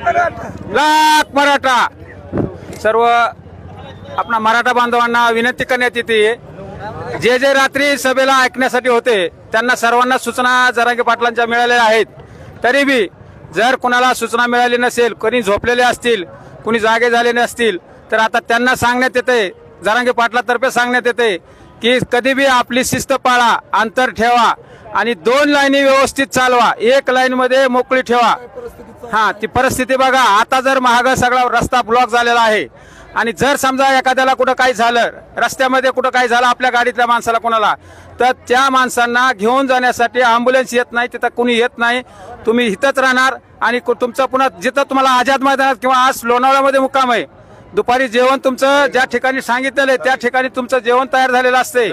लाख मराठा सर्व आपणा मराठा बांधवांना विनंती करण्यात येते, जे जे रात्री सभेला ऐकण्यासाठी होते त्यांना सर्वांना सूचना जरांगे पाटलांच्या मिळालेल्या आहेत। तरी बी जर कोणाला सूचना मिळाली नसेल, कोणी झोपलेले असतील, कोणी जागे झालेले असतील, तर आता त्यांना सांगण्यात येते, जरांगे पाटलातर्फे सांगण्यात येते की कधी बी आपली शिस्त पाळा, अंतर ठेवा आणि 2 लाईनी व्यवस्थित चालवा, 1 लाईन मध्ये मोकळी ठेवा। हा, ती परिस्थिती बघा। आता जर महाग सगळा रस्ता ब्लॉक झालेला आहे आणि जर समजा एखाद्याला कुठं काही झालं, रस्त्यामध्ये कुठं काही झालं आपल्या गाडीतल्या माणसाला कोणाला, तर त्या माणसांना घेऊन जाण्यासाठी ॲम्ब्युलन्स येत नाही, तिथं कुणी येत नाही। तुम्ही इथंच राहणार आणि तुमचं पुन्हा जिथं तुम्हाला आझाद मैदानात किंवा आज लोणावळ्यामध्ये मुक्काम आहे, दुपारी जेवण तुमचं ज्या ठिकाणी सांगितलेलं आहे त्या ठिकाणी तुमचं जेवण तयार झालेलं असते।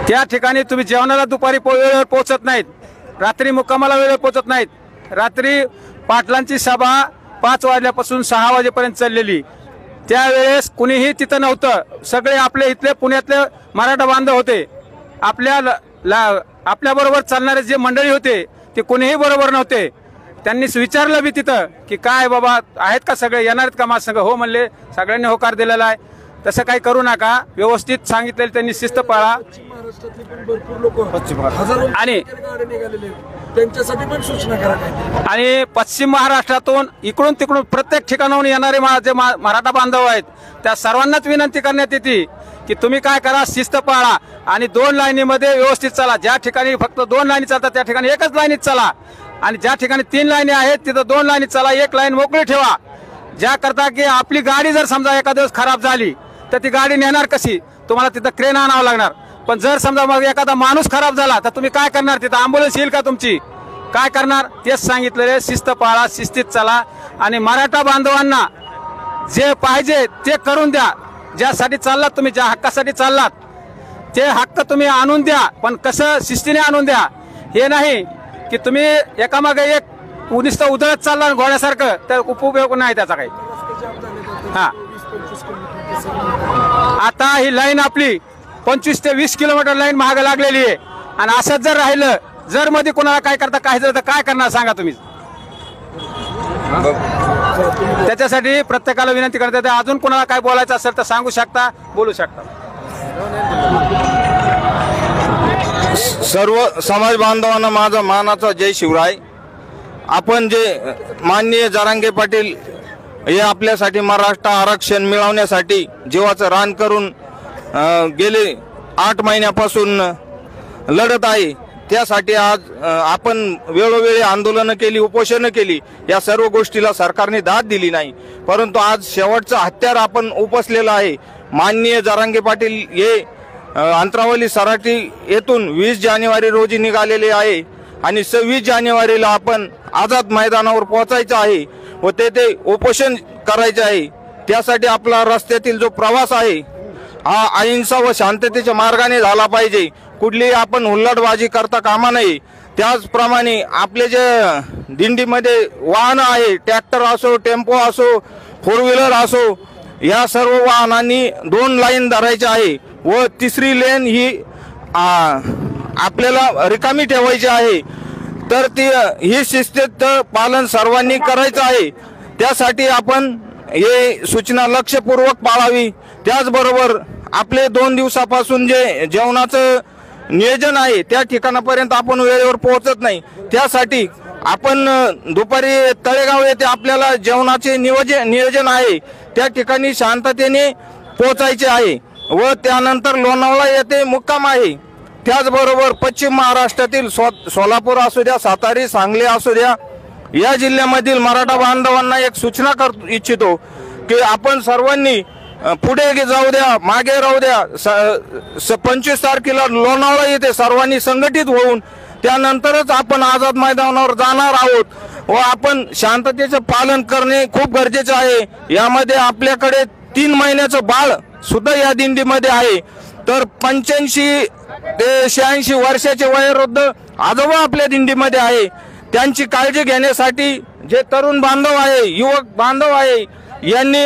त्या ठिकाणी तुम्ही जेवणाला दुपारी वेळेवर पोहोचत नाहीत, रात्री मुक्कामाला वेळेवर पोहोचत नाहीत। रात्री पाटलांची सभा 5 वाजल्यापासून 6 वाजेपर्यंत चाललेली, त्यावेळेस कुणीही तिथं नव्हतं। सगळे आपले इथले पुण्यातले मराठा बांधव होते, आपल्या बरोबर चालणारे जे मंडळी होते ते कुणीही बरोबर नव्हते। त्यांनी विचारलं बी तिथं की काय बाबा आहेत का, सगळे येणार आहेत का माझ संग? हो म्हणले, सगळ्यांनी होकार दिलेला आहे। तसं काही करू नका, व्यवस्थित सांगितलेलं त्यांनी शिस्त पाळा। आणि त्यांच्यासाठी पण सूचना करा। आणि पश्चिम महाराष्ट्रातून इकडून तिकडून प्रत्येक ठिकाणाहून येणारे जे मराठा बांधव आहेत त्या सर्वांनाच विनंती करण्यात येते की तुम्ही काय करा, शिस्त पाळा आणि 2 लाईनीमध्ये व्यवस्थित चला। ज्या ठिकाणी फक्त 2 लाईनी चालतात त्या ठिकाणी 1च लाईनीत चला आणि ज्या ठिकाणी 3 लाईनी आहेत तिथं 2 लाईनीत चला, 1 लाईन मोकळी ठेवा। ज्या करता की आपली गाडी जर समजा एका दिवस खराब झाली तर ती गाडी नेणार कशी? तुम्हाला तिथं क्रेन आणावं लागणार। पण जर समजा मग एखादा माणूस खराब झाला तर तुम्ही काय करणार? तिथं ॲम्ब्युलन्स येईल का तुमची? काय करणार? तेच सांगितलेले, शिस्त पाळा, शिस्तीत चला आणि मराठा बांधवांना जे पाहिजे ते करून द्या। ज्यासाठी चाललात तुम्ही, ज्या हक्कासाठी चाललात ते हक्क तुम्ही आणून द्या, पण कसं शिस्तीने आणून द्या। हे नाही की तुम्ही एकामागे एक नुसतं उधळत चालला घोड्यासारखं, तर उपयोग नाही त्याचा काही। हा, आता ही लाईन आपली 25 ते 20 किलोमीटर लाईन महाग लागलेली आहे आणि असंच जर राहिलं, जर मध्ये कोणाला काय करता काय झालं तर काय करणार सांगा तुम्ही? त्याच्यासाठी प्रत्येकाला विनंती करते, अजून कोणाला काय बोलायचं असेल तर सांगू शकता, बोलू शकता। सर्व समाज बांधवांना माझा मानाचा जय शिवराय। आपण जे माननीय जरांगे पाटील हे आपल्यासाठी मराठा आरक्षण मिळवण्यासाठी जीवाचं रान करून गेले 8 महिन्यापासून लढत आहे, त्यासाठी आज आपण वेळोवेळी आंदोलनं केली, उपोषणं केली, या सर्व गोष्टीला सरकारने दाद दिली नाही। परंतु आज शेवटचं हत्यार आपण उपसलेलं आहे। माननीय जरांगे पाटील हे अंतरावली सराटी येथून 20 जानेवारी रोजी निघालेले आहे आणि 26 जानेवारीला आपण आझाद मैदानावर पोहोचायचं आहे व तेथे उपोषण करायचे आहे। त्यासाठी आपला रस्त्यातील जो प्रवास आहे हा अहिंसा व शांततेच्या मार्गाने झाला पाहिजे, कुठलीही आपण हुल्लडबाजी करता कामा नये। त्याचप्रमाणे आपले जे दिंडीमध्ये वाहनं आहे, ट्रॅक्टर असो, टेम्पो असो, 4 व्हीलर असो, या सर्व वाहनांनी 2 लाईन धरायचे आहे व 3री लेन ही आपल्याला रिकामी ठेवायची आहे। तर ही शिस्तीत पालन सर्वांनी करायचं आहे। त्यासाठी आपण हे सूचना लक्षपूर्वक पाळावी। त्याचबरोबर आपले 2 दिवसापासून जे जेवणाचं नियोजन आहे त्या ठिकाणापर्यंत आपण वेळेवर पोहोचत नाही, त्यासाठी आपण दुपारी तळेगाव येथे आपल्याला जेवणाचे नियोजन आहे, त्या ठिकाणी शांततेने पोहोचायचे आहे व त्यानंतर लोणावळा येथे मुक्काम आहे। त्याचबरोबर पश्चिम महाराष्ट्रातील सोलापूर असू द्या, सातारी, सांगली असू द्या, या जिल्ह्यामधील मराठा बांधवांना एक सूचना करू इच्छितो की आपण सर्वांनी पुढे जाऊ द्या, मागे राहू द्या। 25 तारखेला लोणावळा येथे सर्वांनी संघटित होऊन त्यानंतरच आपण आझाद मैदानावर जाणार आहोत व आपण शांततेचे पालन करणे खूप गरजेचे आहे। यामध्ये आपल्याकडे 3 महिन्याचं बाळ सुद्धा या दिंडीमध्ये आहे, तर 85 ते 86 वर्षाचे वयोवृद्ध आजोबा आपल्या दिंडीमध्ये आहे। त्यांची काळजी घेण्यासाठी जे तरुण बांधव आहे, युवक बांधव आहे, यांनी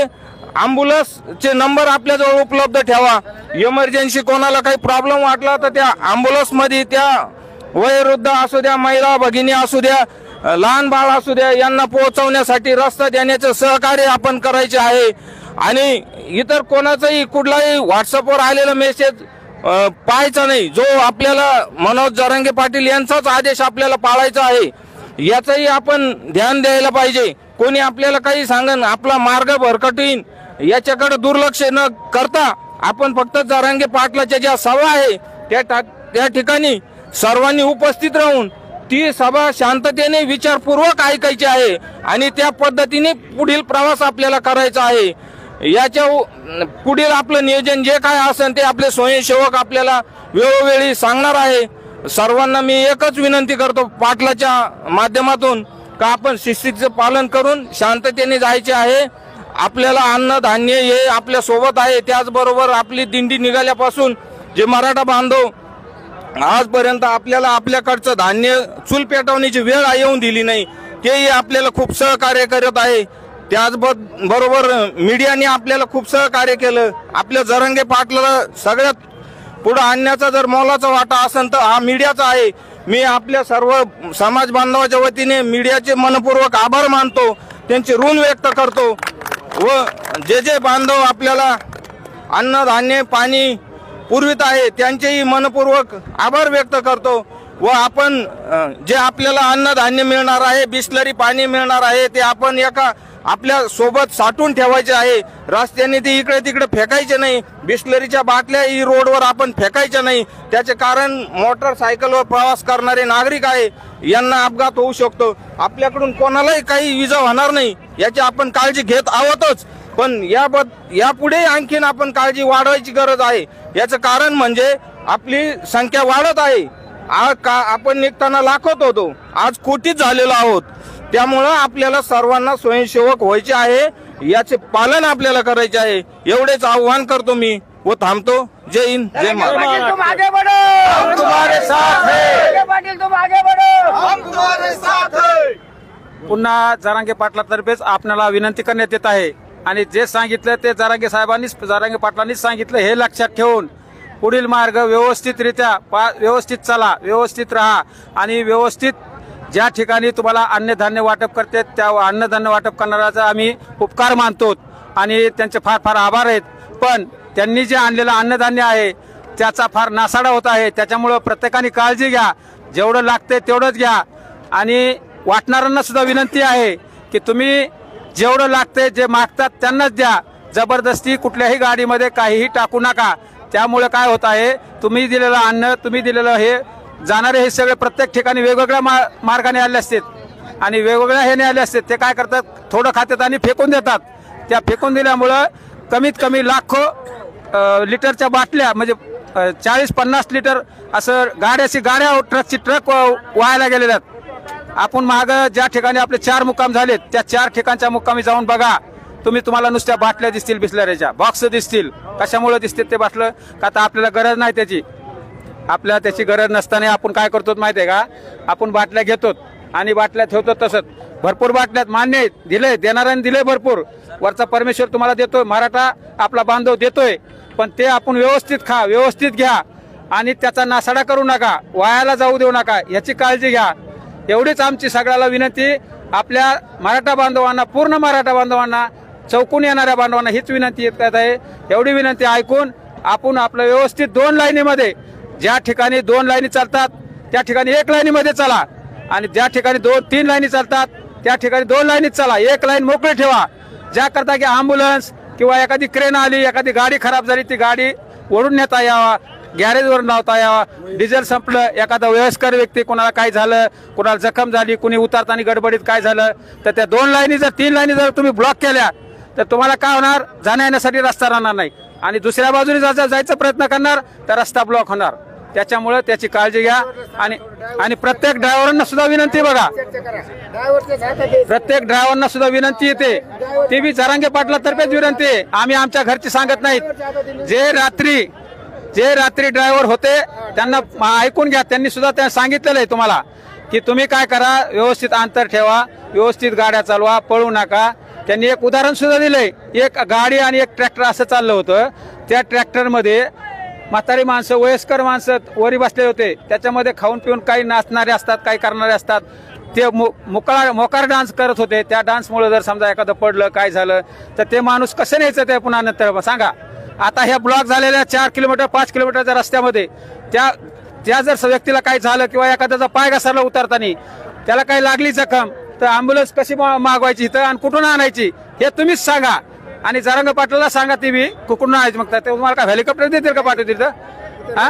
ॲम्ब्युलन्सचे नंबर आपल्याजवळ उपलब्ध ठेवा। इमर्जन्सी कोणाला काही प्रॉब्लेम वाटला तर त्या ॲम्ब्युलन्समध्ये त्या वयोवृद्ध असू द्या, महिला भगिनी असू द्या, लहान बाळ असू द्या यांना पोहोचवण्यासाठी रस्ता देण्याचं सहकार्य आपण करायचे आहे। आणि इतर कोणाचाही कुठलाही व्हॉट्सअपवर आलेला मेसेज पाहायचा नाही। जो आपल्याला मनोज जरांगे पाटील यांचाच आदेश आपल्याला पाळायचा आहे, याचंही आपण ध्यान द्यायला पाहिजे। कोणी आपल्याला काही सांगन आपला मार्ग भरकटीन याच्याकडे दुर्लक्ष न करता आपण फक्त जरांगे पाटलाच्या ज्या सभा आहे त्या ठिकाणी सर्वांनी उपस्थित राहून ती सभा शांततेने विचारपूर्वक ऐकायची आहे आणि त्या पद्धतीने पुढील प्रवास आपल्याला करायचा आहे। याच्या पुढील आपलं नियोजन जे काय असेल ते आपले स्वयंसेवक आपल्याला वेळोवेळी सांगणार आहे। सर्वांना मी एकच विनंती करतो पाटलाच्या माध्यमातून का आपण शिस्तीचं पालन करून शांततेने जायचे आहे। आपल्याला अन्न धान्य हे आपल्या सोबत आहे। त्याचबरोबर आपली दिंडी निघाल्यापासून जे मराठा बांधव आजपर्यंत आपल्याला आपल्याकडचं धान्य चूल पेटवण्याची वेळ येऊन दिली नाही, तेही आपल्याला खूप सहकार्य करत आहे। त्याचबरोबर मीडियाने आपल्याला खूप सहकार्य केलं। आपल्या जरांगे पाटलाला सगळ्यात पुढे आणण्याचा जर मोलाचा वाटा असेल तर हा मीडियाचा आहे। मी आपल्या सर्व समाज बांधवाच्या वतीने मीडियाचे मनपूर्वक आभार मानतो, त्यांचे ऋण व्यक्त करतो व जे बांधव आपल्याला अन्न धान्य पाणी पुरवित आहे त्यांचेही मनपूर्वक आभार व्यक्त करतो। व आपण जे आपल्याला अन्न धान्य मिळणार आहे, बिस्लरी पाणी मिळणार आहे, ते आपण एका आपल्या सोबत साठवून ठेवायचे आहे। रस्त्याने ते इकडे तिकडे फेकायचे नाही। बिस्लरीच्या बाटल्या ही रोडवर आपण फेकायच्या नाही। त्याचे कारण मोटरसायकलवर प्रवास करणारे नागरिक आहे, यांना अपघात होऊ शकतो। आपल्याकडून कोणालाही काही इजा होणार नाही याची आपण काळजी घेत आहोतच, पण यापुढे आणखीन आपण काळजी वाढवायची गरज आहे। याचं कारण म्हणजे आपली संख्या वाढत आहे। आपण निघताना लाखोत होतो, आज कोटीत झालेलो आहोत। त्यामुळे आपल्याला सर्वांना स्वयंसेवक व्हायचे आहे, याचे पालन आपल्याला करायचे आहे। एवढेच आव्हान करतो मी व थांबतो। जय हिंद, जय महाराष्ट्र। तुम आगे बढ़ो, हम तुम्हारे साथ हैं। पाटील तुम आगे बढ़ो, हम तुम्हारे साथ हैं। पुन्हा जरांगे पाटलातर्फेच आपल्याला विनंती करण्यात येत आहे आणि जे सांगितलं ते जरांगे पाटलांनीच सांगितलं हे लक्षात ठेवून पुढील मार्ग व्यवस्थितरित्या व्यवस्थित चला, व्यवस्थित राहा आणि व्यवस्थित ज्या ठिकाणी तुम्हाला अन्नधान्य वाटप करते त्या अन्नधान्य वाटप करणाऱ्याचा आम्ही उपकार मानतो आणि त्यांचे फार फार आभार आहेत। पण त्यांनी जे आणलेलं अन्नधान्य आहे त्याचा फार नासाडा होत आहे। त्याच्यामुळे प्रत्येकाने काळजी घ्या, जेवढं लागते तेवढंच घ्या आणि वाटणाऱ्यांना सुद्धा विनंती आहे की तुम्ही जेवढं लागते जे मागतात त्यांनाच द्या, जबरदस्ती कुठल्याही गाडीमध्ये काहीही टाकू नका। त्यामुळे काय होत आहे, तुम्ही दिलेलं अन्न तुम्ही दिलेलं हे जाणारे हे सगळे प्रत्येक ठिकाणी वेगवेगळ्या मार्गाने आले असतात आणि वेगवेगळ्या हे आले असतात। ते काय करतात, थोडं खातात आणि फेकून देतात। त्या फेकून दिल्यामुळं कमीत कमी लाखो लिटरच्या बाटल्या म्हणजे 40-50 लिटर असं गाड्या ट्रक वाहायला गेलेल्या आहेत। आपण माग ज्या ठिकाणी आपले 4 मुक्काम झालेत त्या 4 ठिकाणच्या मुक्कामी जाऊन बघा, तुम्हाला नुसत्या बाटल्या दिसतील, बिस्लरीच्या बॉक्स दिसतील। कशामुळे दिसतील ते बाटलं का तर आपल्याला गरज नाही त्याची, आपल्याला त्याची गरज नसताना आपण काय करतो माहिती आहे का, आपण बाटल्या घेतो आणि बाटल्या ठेवतो। तसंच भरपूर बाटल्यात मान्य आहेत, दिले देणाऱ्याने दिले भरपूर, वरचा परमेश्वर तुम्हाला देतोय, मराठा आपला बांधव देतोय, पण ते आपण व्यवस्थित खा, व्यवस्थित घ्या आणि त्याचा नासाडा करू नका, वायाला जाऊ देऊ नका, याची काळजी घ्या। एवढीच आमची सगळ्याला विनंती, आपल्या मराठा बांधवांना, पूर्ण मराठा बांधवांना, चौकून येणाऱ्या बांधवांना हीच विनंती करत आहे। एवढी विनंती ऐकून आपण आपलं व्यवस्थित 2 लाईनीमध्ये, ज्या ठिकाणी 2 लाईनी चालतात त्या ठिकाणी 1 लाईनीमध्ये चला आणि ज्या ठिकाणी 2-3 लाईनी चालतात त्या ठिकाणी 2 लाईनीत चला। 1 लाईन मोकळी ठेवा, ज्या करता की अँब्युलन्स किंवा एखादी क्रेन आली, एखादी गाडी खराब झाली, ती गाडी ओढून नेता यावा, गॅरेजवर लावता यावा, डिझेल संपलं, एखादा वयस्कर व्यक्ती कोणाला काय झालं, कोणाला जखम झाली, कुणी उतरताना गडबडीत काय झालं तर त्या 2 लाईनी जर 3 लाईनी जर तुम्ही ब्लॉक केल्या तर तुम्हाला काय होणार, जाण्या येण्यासाठी रस्ता राहणार नाही आणि दुसऱ्या बाजूने जायचा प्रयत्न करणार तर रस्ता ब्लॉक होणार। त्याच्यामुळे त्याची काळजी घ्या आणि प्रत्येक ड्रायव्हरांना सुद्धा विनंती, बघा प्रत्येक ड्रायव्हरांना सुद्धा विनंती येते, ती बी जरांगे पाटलातर्फेच विनंती आहे, आम्ही आमच्या घरची सांगत नाहीत। जे रात्री ड्रायव्हर होते त्यांना ऐकून घ्या, त्यांनी सुद्धा सांगितलेलं आहे तुम्हाला की तुम्ही काय करा, व्यवस्थित अंतर ठेवा, व्यवस्थित गाड्या चालवा, पळू नका। त्यांनी एक उदाहरण सुद्धा दिलंय, एक गाडी आणि एक ट्रॅक्टर असं चाललं होतं, त्या ट्रॅक्टरमध्ये म्हातारी माणसं, वयस्कर माणसं वरी बसले होते, त्याच्यामध्ये खाऊन पिऊन काही नाचणारे असतात, काही करणारे असतात, ते मोकार डान्स करत होते. त्या डान्समुळे जर समजा एखादं पडलं काय झालं तर ते माणूस कसं न्यायचं ते पुन्हा नंतर सांगा. आता ह्या ब्लॉक झालेल्या 4 किलोमीटर 5 किलोमीटरच्या रस्त्यामध्ये त्या जर व्यक्तीला काही झालं किंवा एखाद्याचा पाय घसरला उतरताना त्याला काही लागली जखम तर अँब्युलन्स कशी मागवायची इथं आणि कुठून आणायची हे तुम्हीच सांगा. आणि जरांगे पाटलाला सांगा ती बी कुठून आणायची. मग ते तुम्हाला काय हेलिकॉप्टर देतील का पाठवतील तर हा.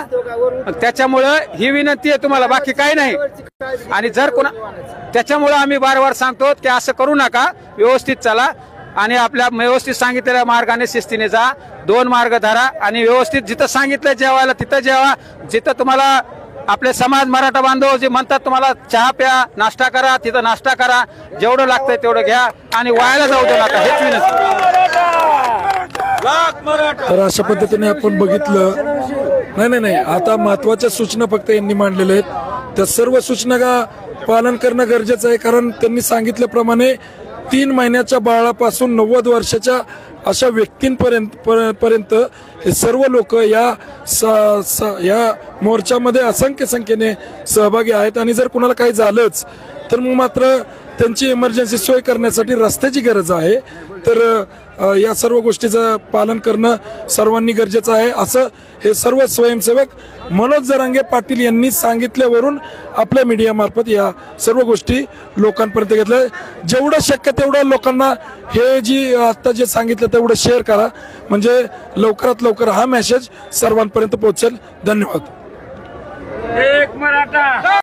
त्याच्यामुळं ही विनंती आहे तुम्हाला, बाकी काही नाही. आणि जर कोणा त्याच्यामुळं आम्ही वारंवार सांगतो की असं करू नका, व्यवस्थित चला आणि आपल्या व्यवस्थित सांगितलेल्या मार्गाने शिस्तीने जा. 2 मार्ग धरा आणि व्यवस्थित जिथं सांगितलं जेवायला तिथं जेवा. जिथं तुम्हाला आपले समाज मराठा बांधव जे म्हणतात तुम्हाला चहा प्या नाश्ता करा तिथं नाश्ता करा, जेवढं लागतंय तेवढं घ्या आणि वायाला जाऊ दे नका हेच विनंती. तर अशा पद्धतीने आपण बघितलं. नाही आता महत्वाच्या सूचना फक्त यांनी मांडलेल्या आहेत. त्या सर्व सूचना का पालन करणं गरजेचं आहे. कारण त्यांनी सांगितल्याप्रमाणे 3 महिन्याच्या बाळापासून 90 वर्षाच्या अशा व्यक्तींपर्यंत हे सर्व लोक या मोर्चामध्ये असंख्य संख्येने सहभागी आहेत. आणि जर कुणाला काही झालंच तर मग मात्र त्यांची इमर्जन्सी सोय करण्यासाठी रस्त्याची गरज आहे. तर या सर्व गोष्टीचं पालन करणं सर्वांनी गरजेचं आहे असं हे सर्व स्वयंसेवक मनोज जरांगे पाटील यांनी सांगितल्यावरून आपल्या मीडियामार्फत या सर्व गोष्टी लोकांपर्यंत घेतल्या. जेवढं शक्य तेवढं लोकांना हे जी आता जे सांगितलं तेवढं शेअर करा, म्हणजे लवकरात लवकर हा मेसेज सर्वांपर्यंत पोहोचेल. धन्यवाद. एक मराठा